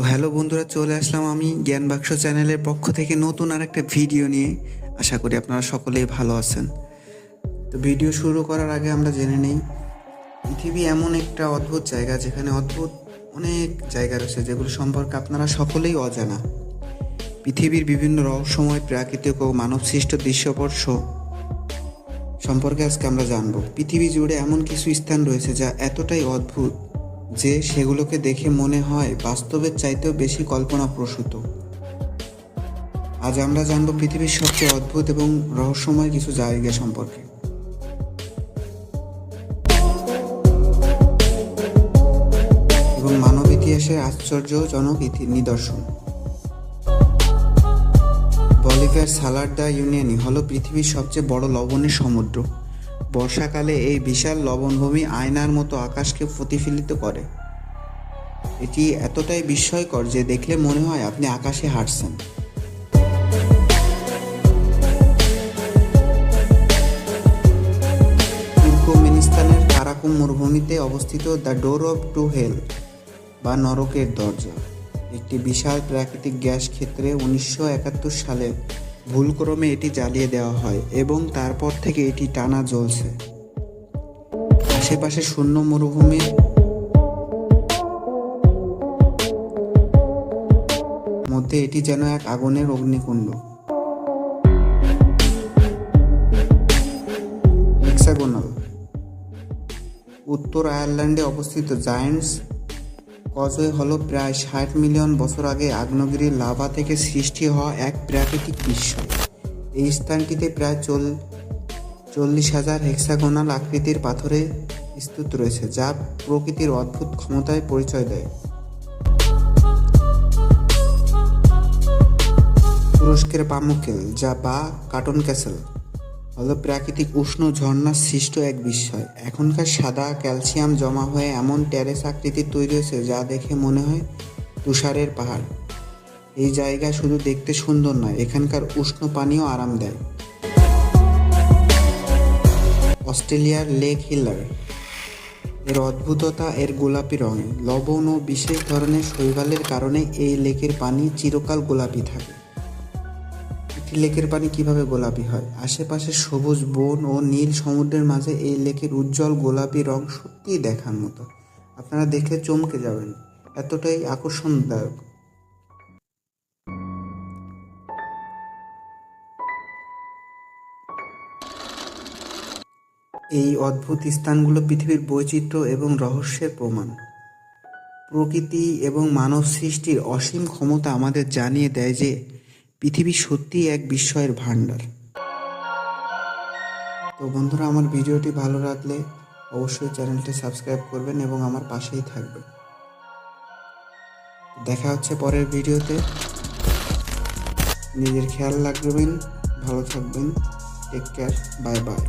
তো হ্যালো বন্ধুরা, চলে আসলাম আমি জ্ঞান বাক্স চ্যানেলের পক্ষ থেকে নতুন আর একটা ভিডিও নিয়ে। আশা করি আপনারা সকলেই ভালো আছেন। তো ভিডিও শুরু করার আগে আমরা জেনে নেই, পৃথিবী এমন একটা অদ্ভুত জায়গা যেখানে অদ্ভুত অনেক জায়গা রয়েছে যেগুলো সম্পর্কে আপনারা সকলেই অজানা। পৃথিবীর বিভিন্ন রহস্যময় প্রাকৃতিক ও মানবসৃষ্ট দৃশ্যপট সম্পর্কে আজকে আমরা জানব। পৃথিবী জুড়ে এমন কিছু স্থান রয়েছে যা এতটাই অদ্ভুত যে সেগুলোকে দেখে মনে হয় বাস্তবের চাইতেও বেশি কল্পনাপ্রসূত। আজ আমরা জানব পৃথিবীর সবচেয়ে অদ্ভুত এবং রহস্যময় কিছু জায়গা সম্পর্কে এবং মানব ইতিহাসের আশ্চর্যজনক নিদর্শন। বলিভিয়ার সালার দ্য ইউনিয়নি হলো পৃথিবীর সবচেয়ে বড় লবণের সমুদ্র। বর্ষাকালে এই বিশাল লবণভূমি আয়নার মতো আকাশকে প্রতিফলিত করে। এটি এতটাই বিস্ময়কর যে দেখলে মনে হয় আপনি আকাশে হাঁটছেন। তুর্কমেনিস্তানের কারাকুম মরুভূমিতে অবস্থিত the door of to hell বা নরকের দরজা একটি বিশাল প্রাকৃতিক গ্যাস ক্ষেত্রে 1971 সালে ভুলক্রমে এটি জ্বালিয়ে দেওয়া হয় এবং তারপর থেকে এটি টানা জ্বলছে। আশেপাশে শূন্য মরুভূমির মধ্যে এটি যেন এক আগুনের অগ্নিকুণ্ড। হেক্সাগোনাল উত্তর আয়ারল্যান্ডে অবস্থিত জায়ান্টস কজওয়ে হলো প্রায় 60 মিলিয়ন বছর আগে আগ্নেয়গিরির লাভা থেকে সৃষ্টি হওয়া এক প্রাকৃতিক বিস্ময়। এই স্থানটিতে প্রায় 40,000 হেক্সাগোনাল আকৃতির পাথরের স্তূপ রয়েছে, যা প্রকৃতির অদ্ভুত ক্ষমতায় পরিচয় দেয়। তুরস্কের পামুকেল বা কাটন ক্যাসেল হলো প্রাকৃতিক উষ্ণ ঝর্ণার সৃষ্ট এক বিস্ময়। এখনকার সাদা ক্যালসিয়াম জমা হয়ে এমন ট্যারেস আকৃতির তৈরি হয়েছে যা দেখে মনে হয় তুষারের পাহাড়। এই জায়গা শুধু দেখতে সুন্দর নয়, এখানকার উষ্ণ পানীয় আরাম দেয়। অস্ট্রেলিয়ার লেক হিলার এর অদ্ভুততা এর গোলাপি রঙে। লবণ ও বিশেষ ধরনের শৈবালের কারণে এই লেকের পানি চিরকাল গোলাপি থাকে। লেকের পানি কিভাবে গোলাপি হয়? আশেপাশে সবুজ বন ও নীল সমুদ্রের মাঝে এই লেকের উজ্জ্বল গোলাপি রং সত্যিই দেখার মতো। আপনারা দেখলে চমকে যাবেন, এতটাই আকর্ষণদায়ক। এই অদ্ভুত স্থানগুলো পৃথিবীর বৈচিত্র্য এবং রহস্যের প্রমাণ। প্রকৃতি এবং মানব সৃষ্টির অসীম ক্ষমতা আমাদের জানিয়ে দেয় যে পৃথিবী সত্যিই এক বিস্ময়ের ভাণ্ডার। তো বন্ধুরা, আমার ভিডিওটি ভালো লাগলে অবশ্যই চ্যানেলটি সাবস্ক্রাইব করবেন এবং আমার পাশেই থাকবেন। দেখা হচ্ছে পরের ভিডিওতে। নিজের খেয়াল রাখবেন, ভালো থাকবেন। Take care, bye by.